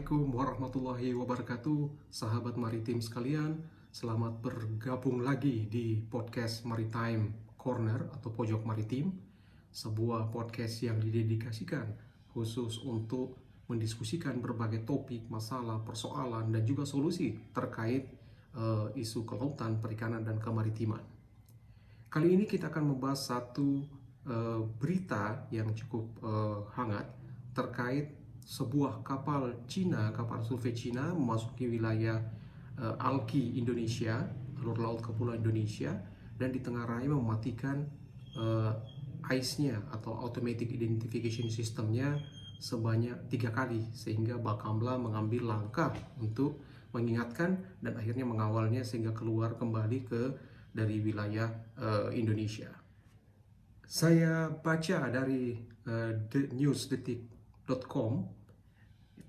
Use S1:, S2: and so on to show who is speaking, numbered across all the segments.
S1: Assalamualaikum warahmatullahi wabarakatuh, sahabat maritim sekalian. Selamat bergabung lagi di podcast Maritime Corner atau Pojok Maritim, sebuah podcast yang didedikasikan khusus untuk mendiskusikan berbagai topik, masalah, persoalan, dan juga solusi terkait isu kelautan, perikanan, dan kemaritiman. Kali ini kita akan membahas satu berita yang cukup hangat terkait sebuah kapal Cina, kapal survei Cina memasuki wilayah Alki Indonesia, alur laut Kepulauan Indonesia, dan ditengarai mematikan ICE-nya atau Automatic Identification System-nya sebanyak 3 kali, sehingga Bakamla mengambil langkah untuk mengingatkan dan akhirnya mengawalnya sehingga keluar kembali dari wilayah Indonesia. Saya baca dari newsdetik.com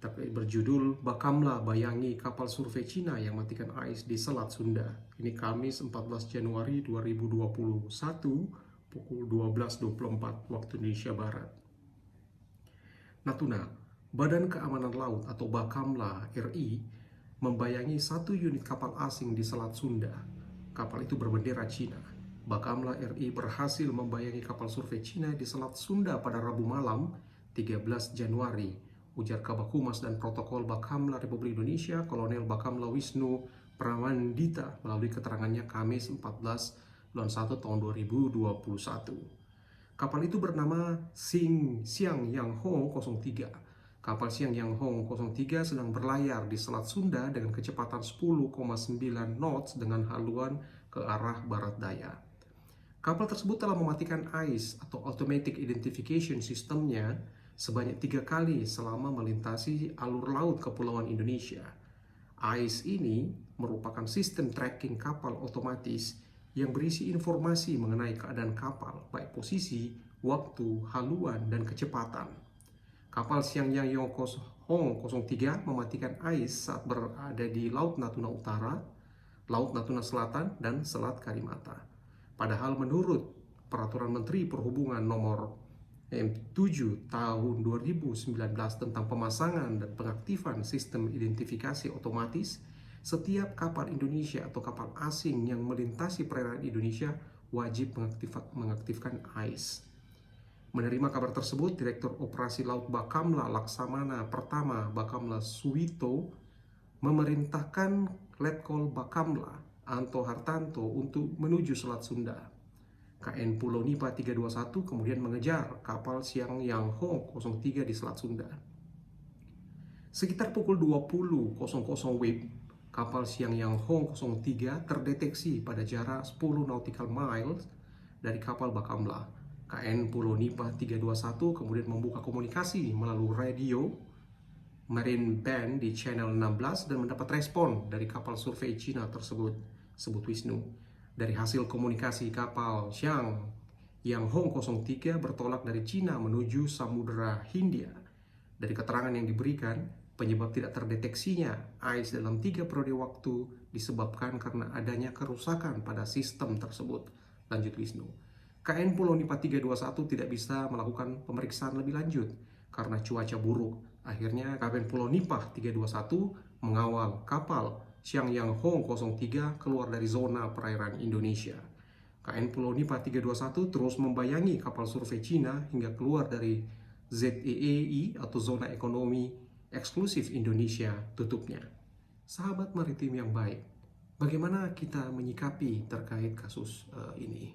S1: tapi berjudul Bakamla bayangi kapal survei Cina yang matikan AIS di Selat Sunda. Ini Kamis 14 Januari 2021 pukul 12.24 waktu Indonesia Barat. Natuna, Badan Keamanan Laut atau Bakamla RI membayangi satu unit kapal asing di Selat Sunda. Kapal itu berbendera Cina. Bakamla RI berhasil membayangi kapal survei Cina di Selat Sunda pada Rabu malam 13 Januari. Ujar Kabak Humas dan Protokol Bakamla Republik Indonesia, Kolonel Bakamla Wisnu Pramandita melalui keterangannya Kamis 14 bulan 1 tahun 2021. Kapal itu bernama Siang Yang Ho 03. Kapal Siang Yang Ho 03 sedang berlayar di Selat Sunda dengan kecepatan 10,9 knots dengan haluan ke arah barat daya. Kapal tersebut telah mematikan AIS atau Automatic Identification System-nya sebanyak 3 kali selama melintasi alur laut Kepulauan Indonesia. AIS ini merupakan sistem tracking kapal otomatis yang berisi informasi mengenai keadaan kapal, baik posisi, waktu, haluan, dan kecepatan. Kapal Siang Yang Hong 03 mematikan AIS saat berada di Laut Natuna Utara, Laut Natuna Selatan, dan Selat Karimata. Padahal menurut Peraturan Menteri Perhubungan nomor 7 tahun 2019 tentang pemasangan dan pengaktifan sistem identifikasi otomatis, setiap kapal Indonesia atau kapal asing yang melintasi perairan Indonesia wajib mengaktifkan AIS. Menerima kabar tersebut, Direktur Operasi Laut Bakamla Laksamana Pertama Bakamla Suwito memerintahkan Letkol Bakamla Anto Hartanto untuk menuju Selat Sunda. KN Pulau Nipa 321 kemudian mengejar kapal Siang Yang Ho 03 di Selat Sunda. Sekitar pukul 20.00 WIB, kapal Siang Yang Ho 03 terdeteksi pada jarak 10 nautical miles dari kapal Bakamla. KN Pulau Nipa 321 kemudian membuka komunikasi melalui radio Marine Band di channel 16 dan mendapat respon dari kapal survei Cina tersebut, sebut Wisnu. Dari hasil komunikasi, kapal Siang Yang Hong 03 bertolak dari Cina menuju Samudera Hindia. Dari keterangan yang diberikan, penyebab tidak terdeteksinya AIS dalam 3 periode waktu disebabkan karena adanya kerusakan pada sistem tersebut, lanjut Wisnu. KN Pulau Nipa 321 tidak bisa melakukan pemeriksaan lebih lanjut karena cuaca buruk. Akhirnya KN Pulau Nipa 321 mengawal kapal Siang Yang Hong 03 keluar dari zona perairan Indonesia. KN Pulau Nipa 321 terus membayangi kapal survei Cina hingga keluar dari ZEEI atau Zona Ekonomi Eksklusif Indonesia tutupnya. Sahabat maritim yang baik, bagaimana kita menyikapi terkait kasus ini?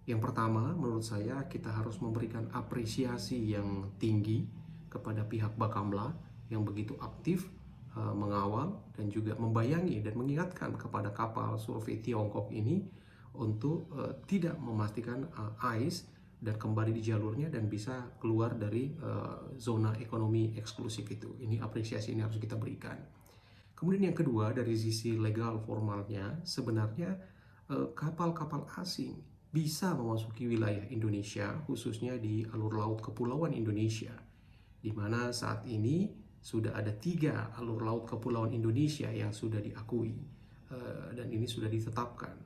S1: Yang pertama, menurut saya kita harus memberikan apresiasi yang tinggi kepada pihak Bakamla yang begitu aktif mengawal dan juga membayangi dan mengingatkan kepada kapal survei Tiongkok ini untuk tidak mematikan AIS dan kembali di jalurnya dan bisa keluar dari zona ekonomi eksklusif itu. Ini apresiasi ini harus kita berikan. Kemudian yang kedua, dari sisi legal formalnya, sebenarnya kapal-kapal asing bisa memasuki wilayah Indonesia, khususnya di alur laut Kepulauan Indonesia, di mana saat ini sudah ada 3 alur laut Kepulauan Indonesia yang sudah diakui dan ini sudah ditetapkan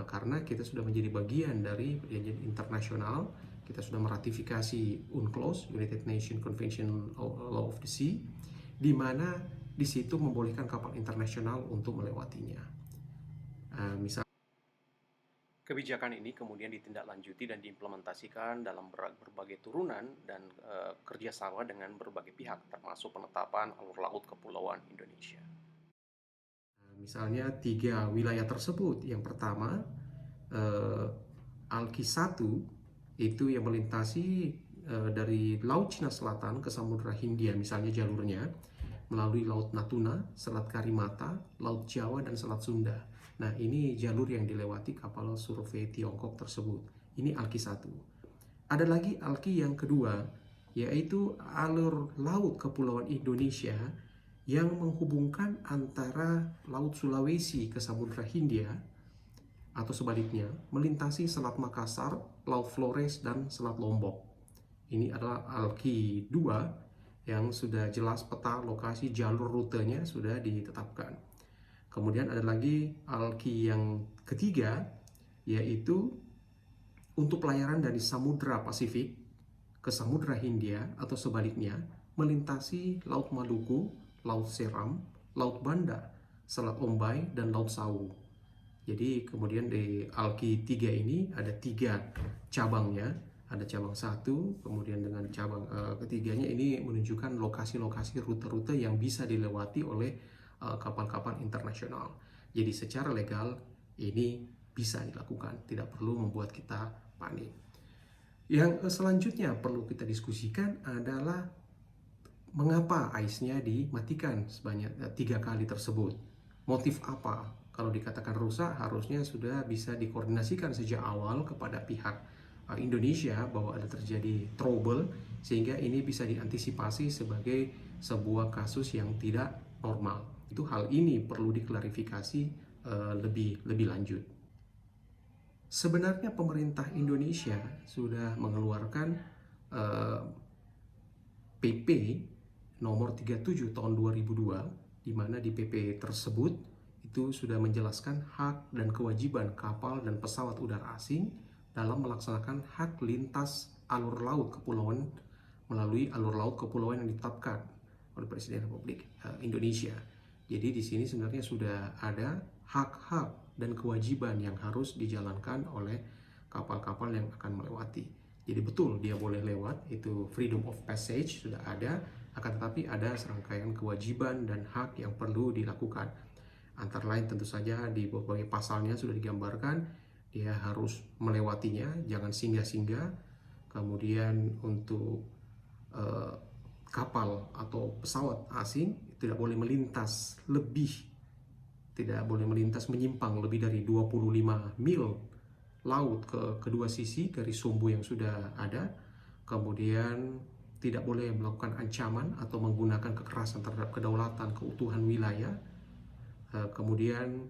S1: karena kita sudah menjadi bagian dari perjanjian internasional. Kita sudah meratifikasi UNCLOS, United Nations Convention Law of the Sea, di mana di situ membolehkan kapal internasional untuk melewatinya. Misal kebijakan ini kemudian ditindaklanjuti dan diimplementasikan dalam berbagai turunan dan kerjasama dengan berbagai pihak, termasuk penetapan alur laut kepulauan Indonesia. Misalnya 3 wilayah tersebut. Yang pertama, Alki 1 itu yang melintasi dari Laut Cina Selatan ke Samudra Hindia, misalnya jalurnya melalui Laut Natuna, Selat Karimata, Laut Jawa, dan Selat Sunda. Nah, ini jalur yang dilewati kapal survei Tiongkok tersebut. Ini Alki 1. Ada lagi Alki yang kedua, yaitu alur laut kepulauan Indonesia yang menghubungkan antara Laut Sulawesi ke Samudra Hindia atau sebaliknya, melintasi Selat Makassar, Laut Flores, dan Selat Lombok. Ini adalah Alki 2 yang sudah jelas peta lokasi jalur rutenya sudah ditetapkan. Kemudian ada lagi Alki yang ketiga, yaitu untuk pelayaran dari Samudra Pasifik ke Samudra Hindia atau sebaliknya, melintasi Laut Maluku, Laut Seram, Laut Banda, Selat Ombai, dan Laut Sawu. Jadi kemudian di Alki 3 ini ada 3 cabangnya. Ada cabang 1, kemudian dengan cabang ketiganya ini menunjukkan lokasi-lokasi rute-rute yang bisa dilewati oleh kapal-kapal internasional. Jadi secara legal ini bisa dilakukan, tidak perlu membuat kita panik. Yang selanjutnya perlu kita diskusikan adalah mengapa AIS-nya dimatikan sebanyak 3 kali tersebut. Motif apa? Kalau dikatakan rusak, harusnya sudah bisa dikoordinasikan sejak awal kepada pihak Indonesia bahwa ada terjadi trouble, sehingga ini bisa diantisipasi sebagai sebuah kasus yang tidak normal. Itu hal ini perlu diklarifikasi lebih lanjut. Sebenarnya pemerintah Indonesia sudah mengeluarkan PP nomor 37 tahun 2002, di mana di PP tersebut itu sudah menjelaskan hak dan kewajiban kapal dan pesawat udara asing dalam melaksanakan hak lintas alur laut kepulauan melalui alur laut kepulauan yang ditetapkan oleh Presiden Republik Indonesia. Jadi di sini sebenarnya sudah ada hak-hak dan kewajiban yang harus dijalankan oleh kapal-kapal yang akan melewati. Jadi betul dia boleh lewat, itu freedom of passage sudah ada, akan tetapi ada serangkaian kewajiban dan hak yang perlu dilakukan. Antara lain tentu saja di berbagai pasalnya sudah digambarkan, dia harus melewatinya, jangan singgah-singgah. Kemudian untuk kapal atau pesawat asing tidak boleh melintas menyimpang lebih dari 25 mil laut ke kedua sisi dari sumbu yang sudah ada. Kemudian tidak boleh melakukan ancaman atau menggunakan kekerasan terhadap kedaulatan, keutuhan wilayah. Kemudian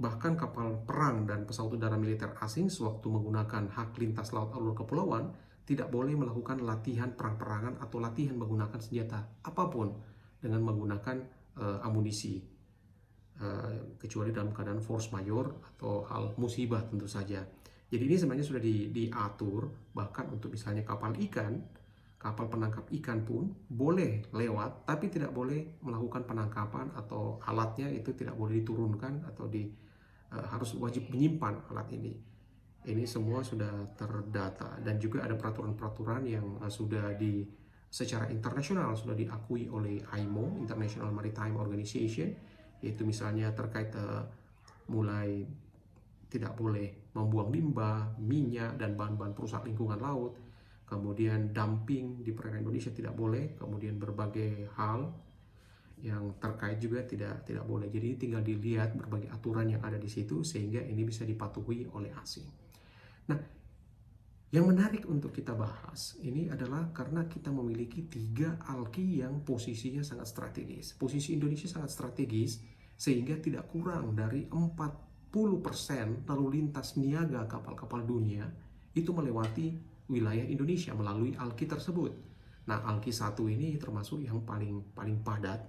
S1: bahkan kapal perang dan pesawat udara militer asing sewaktu menggunakan hak lintas laut alur kepulauan tidak boleh melakukan latihan perang-perangan atau latihan menggunakan senjata apapun dengan menggunakan amunisi, kecuali dalam keadaan force majeure atau hal musibah tentu saja. Jadi ini sebenarnya sudah diatur, bahkan untuk misalnya kapal ikan, kapal penangkap ikan pun boleh lewat, tapi tidak boleh melakukan penangkapan atau alatnya itu tidak boleh diturunkan atau harus wajib menyimpan alat ini. Ini semua sudah terdata dan juga ada peraturan-peraturan yang sudah secara internasional sudah diakui oleh IMO, International Maritime Organization, yaitu misalnya terkait mulai tidak boleh membuang limbah, minyak, dan bahan-bahan perusak lingkungan laut. Kemudian dumping di perairan Indonesia tidak boleh. Kemudian berbagai hal yang terkait juga tidak boleh. Jadi tinggal dilihat berbagai aturan yang ada di situ sehingga ini bisa dipatuhi oleh asing. Nah, yang menarik untuk kita bahas ini adalah karena kita memiliki 3 alki yang posisinya sangat strategis. Posisi Indonesia sangat strategis sehingga tidak kurang dari 40% lalu lintas niaga kapal-kapal dunia itu melewati wilayah Indonesia melalui alki tersebut. Nah, alki 1 ini termasuk yang paling padat,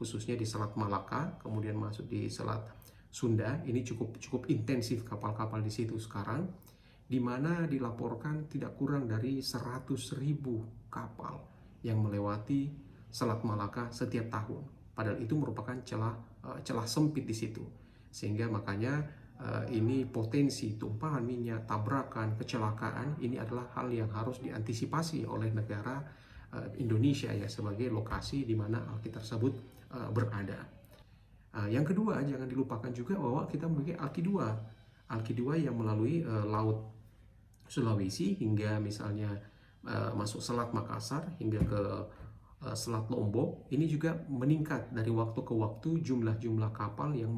S1: khususnya di Selat Malaka, kemudian masuk di Selat Sunda. Ini cukup intensif kapal-kapal di situ sekarang, di mana dilaporkan tidak kurang dari 100.000 kapal yang melewati Selat Malaka setiap tahun. Padahal itu merupakan celah sempit di situ. Sehingga makanya ini potensi tumpahan minyak, tabrakan, kecelakaan ini adalah hal yang harus diantisipasi oleh negara Indonesia ya sebagai lokasi di mana alki tersebut berada. Yang kedua, jangan dilupakan juga bahwa kita memiliki alki 2 yang melalui laut Sulawesi hingga misalnya masuk Selat Makassar hingga ke Selat Lombok. Ini juga meningkat dari waktu ke waktu jumlah kapal yang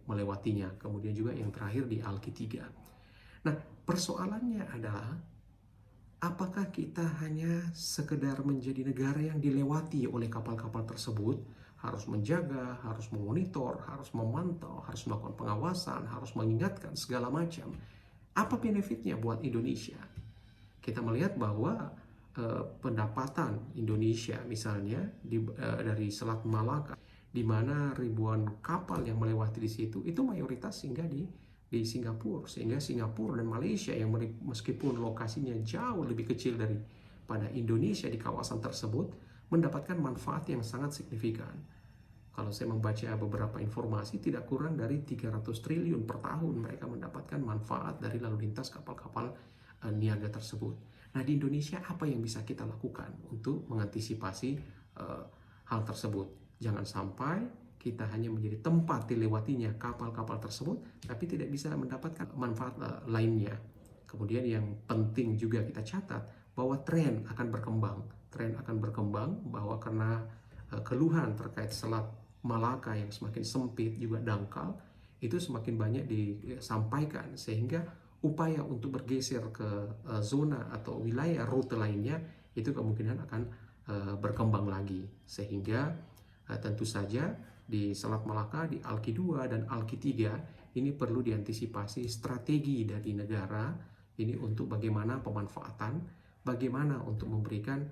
S1: melewatinya. Kemudian juga yang terakhir di alki 3. Nah, persoalannya adalah apakah kita hanya sekedar menjadi negara yang dilewati oleh kapal-kapal tersebut, harus menjaga, harus memonitor, harus memantau, harus melakukan pengawasan, harus mengingatkan segala macam. Apa benefitnya buat Indonesia? Kita melihat bahwa pendapatan Indonesia misalnya dari Selat Malaka, di mana ribuan kapal yang melewati di situ, itu mayoritas singgah di Singapura, sehingga Singapura dan Malaysia yang meskipun lokasinya jauh lebih kecil daripada Indonesia di kawasan tersebut, mendapatkan manfaat yang sangat signifikan. Kalau saya membaca beberapa informasi, tidak kurang dari 300 triliun per tahun mereka mendapatkan manfaat dari lalu lintas kapal-kapal niaga tersebut. Nah, di Indonesia apa yang bisa kita lakukan untuk mengantisipasi hal tersebut? Jangan sampai kita hanya menjadi tempat dilewatinya kapal-kapal tersebut, tapi tidak bisa mendapatkan manfaat lainnya. Kemudian yang penting juga kita catat bahwa tren akan berkembang bahwa karena keluhan terkait Selat Malaka yang semakin sempit juga dangkal, itu semakin banyak disampaikan, sehingga upaya untuk bergeser ke zona atau wilayah rute lainnya itu kemungkinan akan berkembang lagi. Sehingga tentu saja di Selat Malaka, di alki 2 dan alki 3 ini perlu diantisipasi strategi dari negara ini untuk bagaimana pemanfaatan, bagaimana untuk memberikan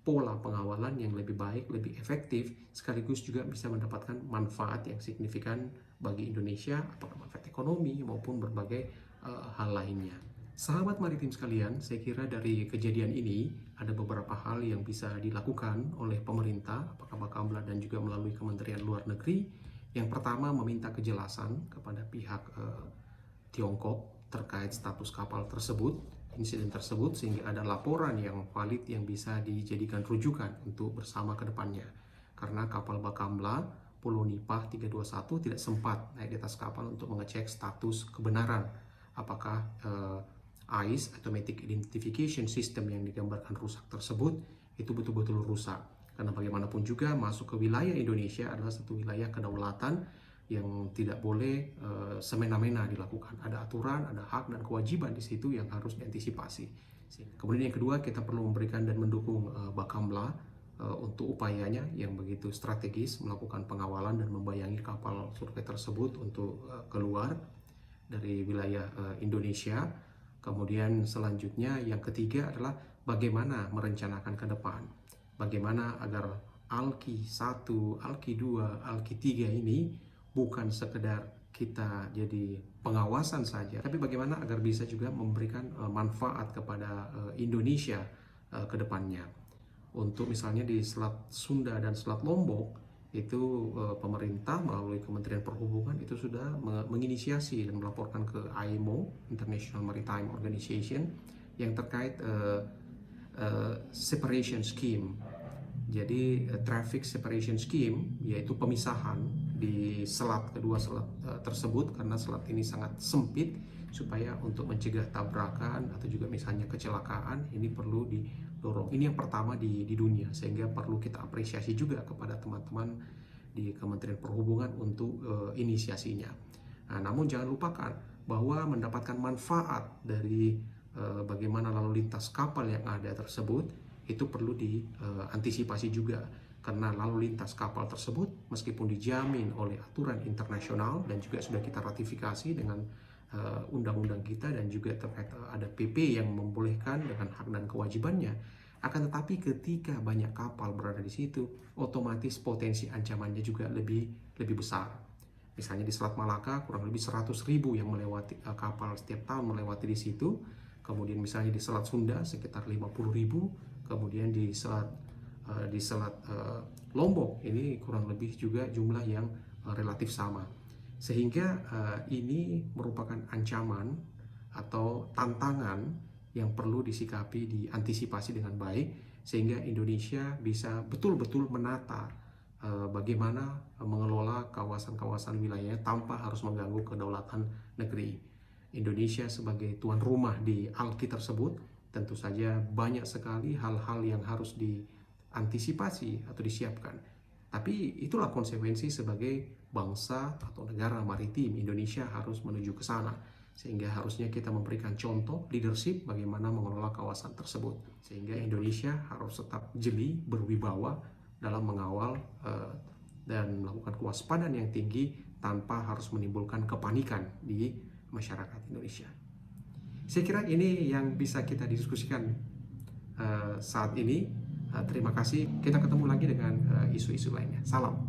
S1: pola pengawalan yang lebih baik, lebih efektif, sekaligus juga bisa mendapatkan manfaat yang signifikan bagi Indonesia, apakah manfaat ekonomi maupun berbagai hal lainnya. Sahabat maritim sekalian, saya kira dari kejadian ini ada beberapa hal yang bisa dilakukan oleh pemerintah, apakah Bakamla dan juga melalui Kementerian Luar Negeri. Yang pertama, meminta kejelasan kepada pihak Tiongkok terkait status kapal tersebut, insiden tersebut, sehingga ada laporan yang valid yang bisa dijadikan rujukan untuk bersama ke depannya. Karena kapal Bakamla Pulau Nipah 321 tidak sempat naik di atas kapal untuk mengecek status kebenaran apakah AIS, Automatic Identification System, yang digambarkan rusak tersebut itu betul-betul rusak. Karena bagaimanapun juga masuk ke wilayah Indonesia adalah satu wilayah kedaulatan yang tidak boleh semena-mena dilakukan. Ada aturan, ada hak dan kewajiban di situ yang harus diantisipasi. Kemudian yang kedua, kita perlu memberikan dan mendukung Bakamla untuk upayanya yang begitu strategis melakukan pengawalan dan membayangi kapal survei tersebut untuk keluar dari wilayah Indonesia. Kemudian selanjutnya yang ketiga adalah bagaimana merencanakan ke depan. Bagaimana agar alki 1, alki 2, alki 3 ini bukan sekedar kita jadi pengawasan saja, tapi bagaimana agar bisa juga memberikan manfaat kepada Indonesia ke depannya. Untuk misalnya di Selat Sunda dan Selat Lombok, itu pemerintah melalui Kementerian Perhubungan itu sudah menginisiasi dan melaporkan ke IMO, International Maritime Organization, yang terkait separation scheme. Jadi traffic separation scheme, yaitu pemisahan di kedua selat tersebut, karena selat ini sangat sempit, supaya untuk mencegah tabrakan atau juga misalnya kecelakaan ini perlu didorong. Ini yang pertama di dunia, sehingga perlu kita apresiasi juga kepada teman-teman di Kementerian Perhubungan untuk inisiasinya. Nah, namun jangan lupakan bahwa mendapatkan manfaat dari bagaimana lalu lintas kapal yang ada tersebut itu perlu diantisipasi juga, karena lalu lintas kapal tersebut meskipun dijamin oleh aturan internasional dan juga sudah kita ratifikasi dengan undang-undang kita dan juga terkait ada PP yang membolehkan dengan hak dan kewajibannya, akan tetapi ketika banyak kapal berada di situ, otomatis potensi ancamannya juga lebih besar. Misalnya di Selat Malaka kurang lebih 100.000 yang melewati kapal setiap tahun melewati di situ. Kemudian misalnya di Selat Sunda sekitar 50.000, kemudian di selat Lombok ini kurang lebih juga jumlah yang relatif sama. Sehingga ini merupakan ancaman atau tantangan yang perlu disikapi, diantisipasi dengan baik, sehingga Indonesia bisa betul-betul menata bagaimana mengelola kawasan-kawasan wilayahnya tanpa harus mengganggu kedaulatan negeri. Indonesia sebagai tuan rumah di ALKI tersebut, tentu saja banyak sekali hal-hal yang harus diantisipasi atau disiapkan. Tapi itulah konsekuensi sebagai bangsa atau negara maritim. Indonesia harus menuju ke sana, sehingga harusnya kita memberikan contoh leadership bagaimana mengelola kawasan tersebut, sehingga Indonesia harus tetap jeli, berwibawa dalam mengawal dan melakukan kewaspadaan yang tinggi tanpa harus menimbulkan kepanikan di masyarakat Indonesia. Saya kira ini yang bisa kita diskusikan saat ini. Terima kasih. Kita ketemu lagi dengan isu-isu lainnya. Salam.